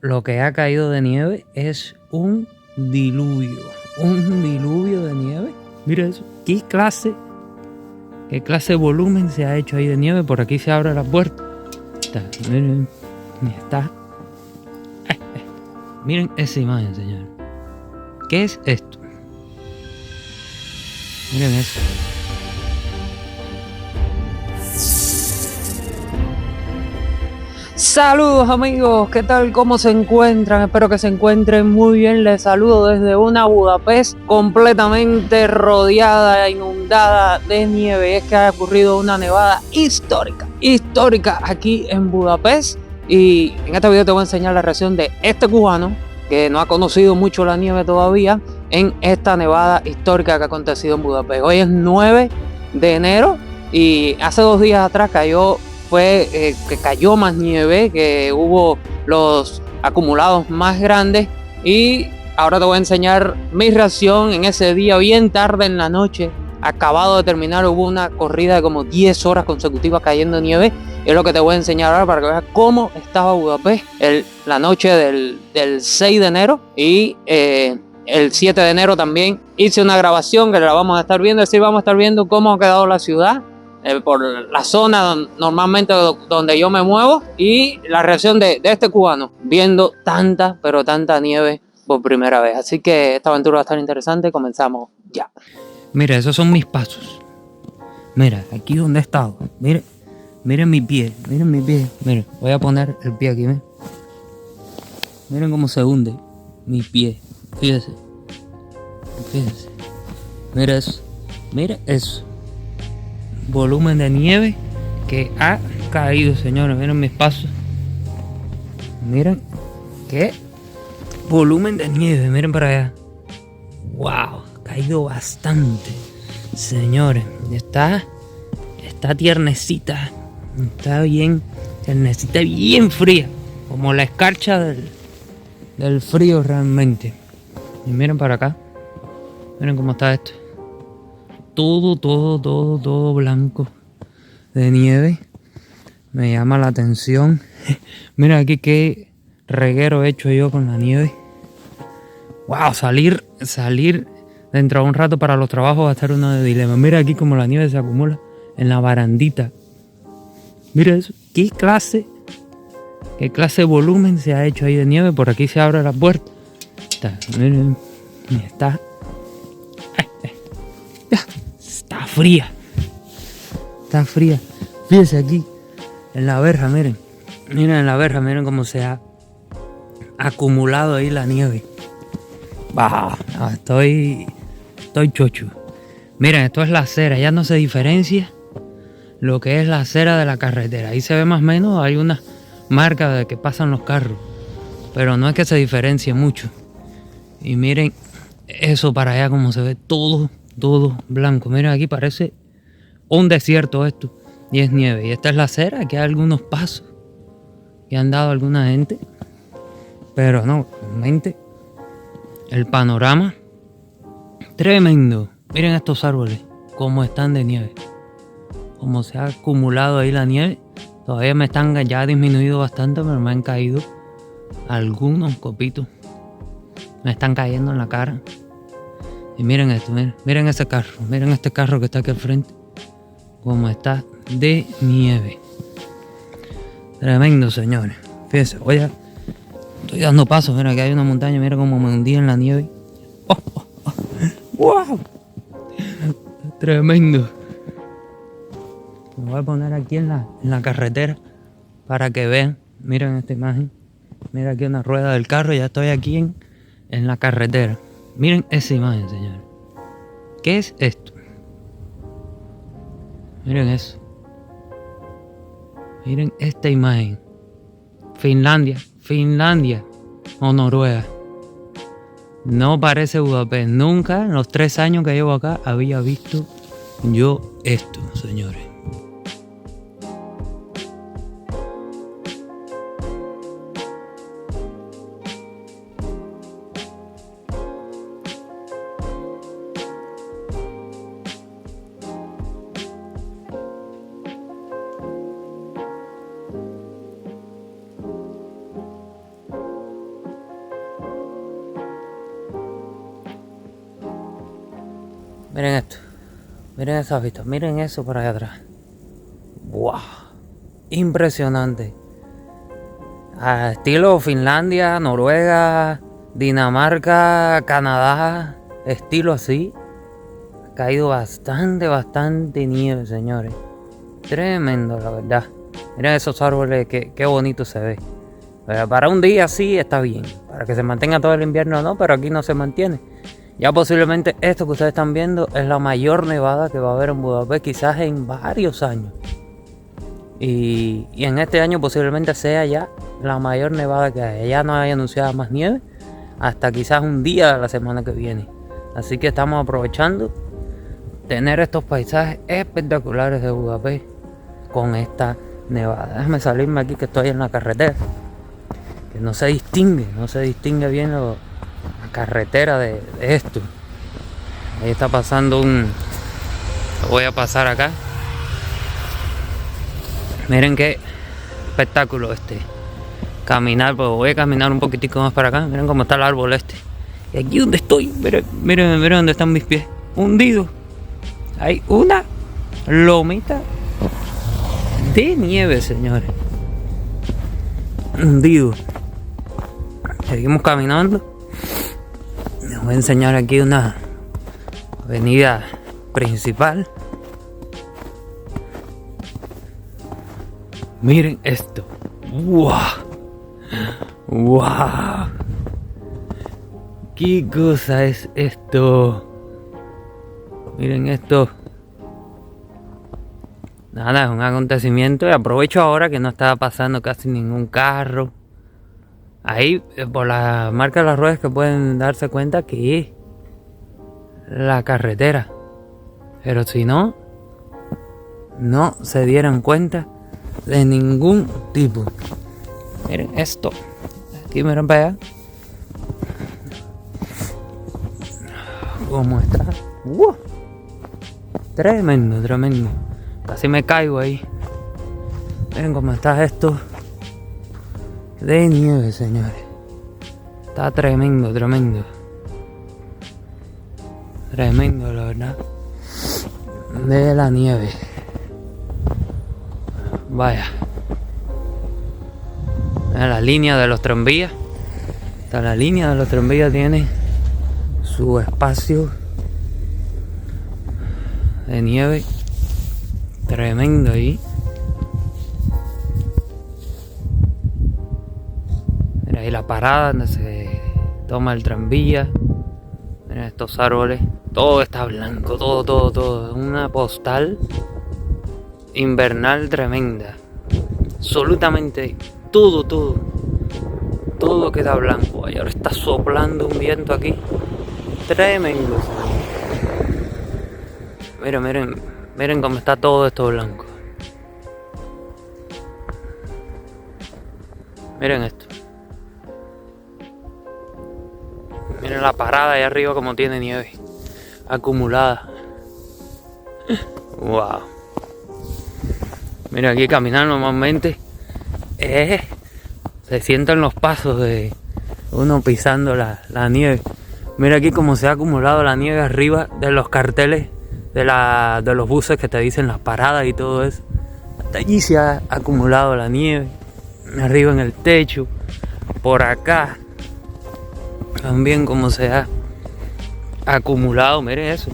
Lo que ha caído de nieve es un diluvio de nieve. Mira eso, qué clase de volumen se ha hecho ahí de nieve. Por aquí se abre la puerta. Miren, está. Miren esa imagen, señor. ¿Qué es esto? Miren eso. Saludos amigos, ¿qué tal? ¿Cómo se encuentran? Espero que se encuentren muy bien. Les saludo desde una Budapest completamente rodeada, inundada de nieve. Es que ha ocurrido una nevada histórica aquí en Budapest. Y en este video te voy a enseñar la reacción de este cubano que no ha conocido mucho la nieve todavía en esta nevada histórica que ha acontecido en Budapest. Hoy es 9 de enero y hace 2 días atrás fue que cayó más nieve, que hubo los acumulados más grandes. Y ahora te voy a enseñar mi reacción en ese día, bien tarde en la noche, acabado de terminar. Hubo una corrida de como 10 horas consecutivas cayendo nieve. Es lo que te voy a enseñar ahora para que veas cómo estaba Budapest la noche del 6 de enero y el 7 de enero también hice una grabación que la vamos a estar viendo. Es decir, vamos a estar viendo cómo ha quedado la ciudad por la zona normalmente donde yo me muevo, y la reacción de este cubano viendo tanta, pero tanta nieve por primera vez. Así que esta aventura va a estar interesante. Comenzamos ya. Mira, esos son mis pasos. Mira, aquí donde he estado. Miren mi pie. Miren, voy a poner el pie aquí. Miren cómo se hunde mi pie. Fíjense. Mira eso. Volumen de nieve que ha caído, señores. Miren mis pasos. Miren qué volumen de nieve. Miren para allá. Wow, ha caído bastante, señores. Está tiernecita. Está bien tiernecita, bien fría, como la escarcha del frío realmente. Y miren para acá. Miren cómo está esto. Todo blanco de nieve. Me llama la atención. Mira aquí qué reguero he hecho yo con la nieve. Wow, salir dentro de un rato para los trabajos va a estar uno de dilema. Mira aquí como la nieve se acumula en la barandita. Mira eso, qué clase de volumen se ha hecho ahí de nieve. Por aquí se abre la puerta. Miren, está fría. Fíjense aquí en la verja, miren en la verja, miren cómo se ha acumulado ahí la nieve. Bah, no, estoy chocho. Miren, esto es la acera, ya no se diferencia lo que es la acera de la carretera. Ahí se ve más o menos, hay una marca de que pasan los carros, pero no es que se diferencie mucho. Y miren eso para allá como se ve todo blanco. Miren, aquí parece un desierto esto, y es nieve. Y esta es la acera, aquí hay algunos pasos que han dado alguna gente, pero no, realmente el panorama tremendo. Miren estos árboles cómo están de nieve, cómo se ha acumulado ahí la nieve. Todavía ya ha disminuido bastante, pero me han caído algunos copitos, me están cayendo en la cara. Y miren esto, miren ese carro, miren este carro que está aquí al frente, como está de nieve. Tremendo, señores. Fíjense, estoy dando pasos. Mira, aquí hay una montaña, mira cómo me hundí en la nieve. ¡Wow! Tremendo. Me voy a poner aquí en la carretera para que vean. Miren esta imagen. Mira aquí una rueda del carro. Ya estoy aquí en la carretera. Miren esa imagen, señores. ¿Qué es esto? Miren eso. Miren esta imagen. Finlandia o Noruega. No parece Budapest. Nunca en los 3 años que llevo acá había visto yo esto, señores. Miren esto. Miren esas vistas. Miren eso por allá atrás. ¡Wow! Impresionante. Estilo Finlandia, Noruega, Dinamarca, Canadá. Estilo así. Ha caído bastante nieve, señores. Tremendo, la verdad. Miren esos árboles, qué bonito se ve. Para un día sí está bien. Para que se mantenga todo el invierno no, pero aquí no se mantiene. Ya posiblemente esto que ustedes están viendo es la mayor nevada que va a haber en Budapest quizás en varios años. Y en este año posiblemente sea ya la mayor nevada que hay. Ya no hay anunciada más nieve hasta quizás un día de la semana que viene. Así que estamos aprovechando tener estos paisajes espectaculares de Budapest con esta nevada. Déjame salirme aquí que estoy en la carretera. Que no se distingue bien la carretera de esto. Ahí está pasando lo voy a pasar acá. Miren qué espectáculo caminar, pues voy a caminar un poquitico más para acá. Miren cómo está el árbol este. Y aquí donde estoy, miren dónde están mis pies, hundidos. Hay una lomita de nieve, señores. Hundido. Seguimos caminando. Les voy a enseñar aquí una avenida principal. Miren esto. ¡Wow! ¡Wow! ¿Qué cosa es esto? Miren esto. Nada, es un acontecimiento. Y aprovecho ahora que no está pasando casi ningún carro. Ahí, por la marca de las ruedas, que pueden darse cuenta que es la carretera. Pero si no se dieran cuenta de ningún tipo. Miren esto. Aquí miren para allá. ¿Cómo está? Tremendo. Casi me caigo ahí. Miren cómo está esto de nieve, señores. Está tremendo. Tremendo, la verdad. De la nieve. Vaya. La línea de los tranvías. La línea de los tranvías tiene su espacio de nieve tremendo ahí. Mira ahí la parada donde se toma el tranvía. Mira estos árboles. Todo está blanco, todo. Una postal invernal tremenda. Absolutamente todo queda blanco. Y ahora está soplando un viento aquí tremendo. Miren cómo está todo esto blanco. Miren esto. Miren la parada ahí arriba como tiene nieve acumulada. Wow. Miren aquí caminar normalmente se sienten los pasos de uno pisando la nieve. Mira aquí cómo se ha acumulado la nieve arriba de los carteles de los buses que te dicen las paradas y todo eso. Hasta allí se ha acumulado la nieve. Arriba en el techo. Por acá. También como se ha acumulado. Miren eso.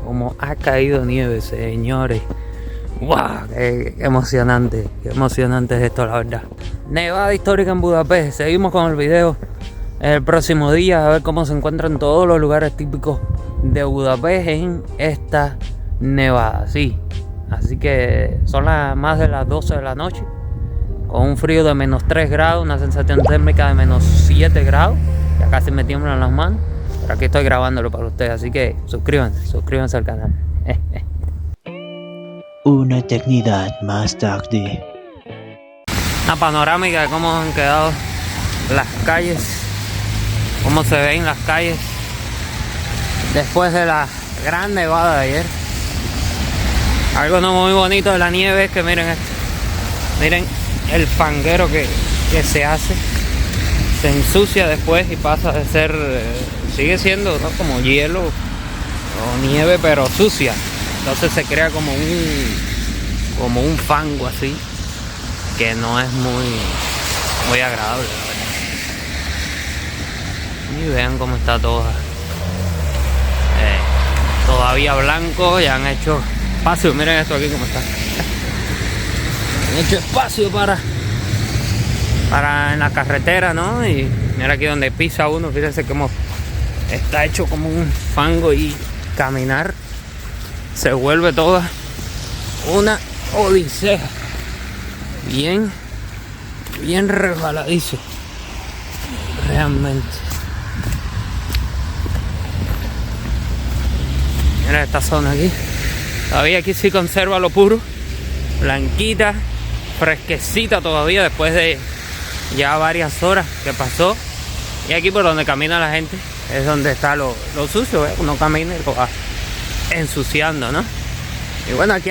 Como ha caído nieve, señores. ¡Wow! Qué emocionante. Qué emocionante es esto, la verdad. Nevada histórica en Budapest. Seguimos con el video el próximo día. A ver cómo se encuentran todos los lugares típicos de Budapest en esta nevada. Sí. Así que son más de las 12 de la noche. Con un frío de menos 3 grados. Una sensación térmica de menos 7 grados. Ya casi me tiemblan las manos. Pero aquí estoy grabándolo para ustedes. Así que suscríbanse al canal. Una eternidad más tarde. Una panorámica de cómo han quedado las calles, cómo se ven las calles después de la gran nevada de ayer. Algo no muy bonito de la nieve es que miren esto. Miren el fanguero que se hace. Se ensucia después y pasa de ser, sigue siendo, ¿no?, como hielo, o nieve pero sucia, entonces se crea como un fango así, que no es muy agradable, la verdad. Y vean cómo está todo todavía blanco. Ya han hecho espacio, miren esto aquí cómo está. Han hecho espacio para en la carretera, ¿no? Y mira aquí donde pisa uno, fíjense cómo está hecho como un fango, y caminar se vuelve toda una odisea. Bien resbaladizo, realmente. Mira esta zona aquí, todavía aquí sí conserva lo puro, blanquita, fresquecita todavía después de ya varias horas que pasó. Y aquí por donde camina la gente es donde está lo sucio, ¿eh? Uno camina y lo va ensuciando, ¿no? Y bueno, aquí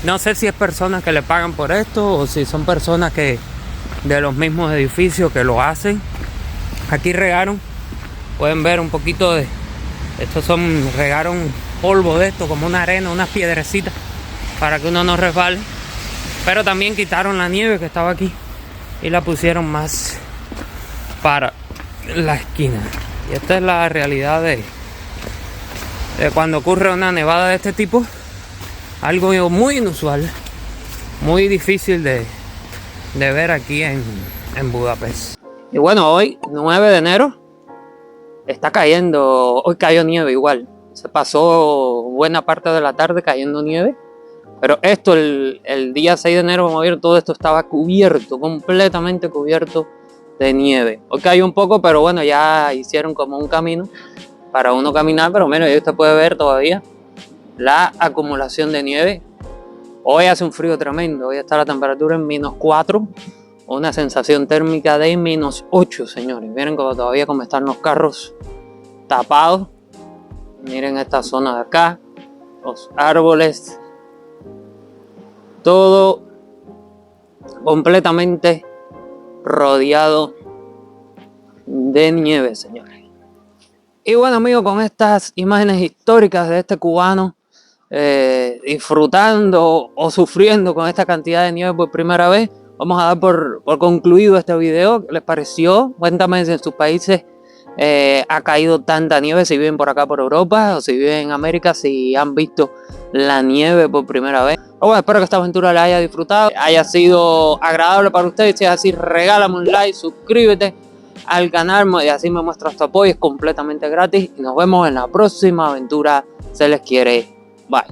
no sé si es personas que le pagan por esto o si son personas que de los mismos edificios que lo hacen. Aquí regaron, pueden ver un poquito de regaron polvo de esto, como una arena, unas piedrecitas para que uno no resbale. Pero también quitaron la nieve que estaba aquí y la pusieron más para la esquina. Y esta es la realidad de cuando ocurre una nevada de este tipo. Algo muy inusual, muy difícil de ver aquí en Budapest. Y bueno, hoy 9 de enero está cayendo, hoy cayó nieve igual. Se pasó buena parte de la tarde cayendo nieve. Pero esto, el día 6 de enero, vamos a ver, todo esto estaba cubierto, completamente cubierto de nieve. Hoy cayó un poco, pero bueno, ya hicieron como un camino para uno caminar. Pero menos, ahí usted puede ver todavía la acumulación de nieve. Hoy hace un frío tremendo, hoy está la temperatura en -4, una sensación térmica de -8, señores. Miren todavía cómo están los carros tapados. Miren esta zona de acá, los árboles, todo completamente rodeado de nieve, señores. Y bueno, amigos, con estas imágenes históricas de este cubano disfrutando o sufriendo con esta cantidad de nieve por primera vez, vamos a dar por concluido este video. ¿Qué les pareció? Cuéntame si en sus países ha caído tanta nieve, si viven por acá por Europa o si viven en América, si han visto la nieve por primera vez. Pero bueno, espero que esta aventura la haya disfrutado, haya sido agradable para ustedes. Si es así, regálame un like, suscríbete al canal y así me muestras tu apoyo, es completamente gratis. Y nos vemos en la próxima aventura, se les quiere. Bye.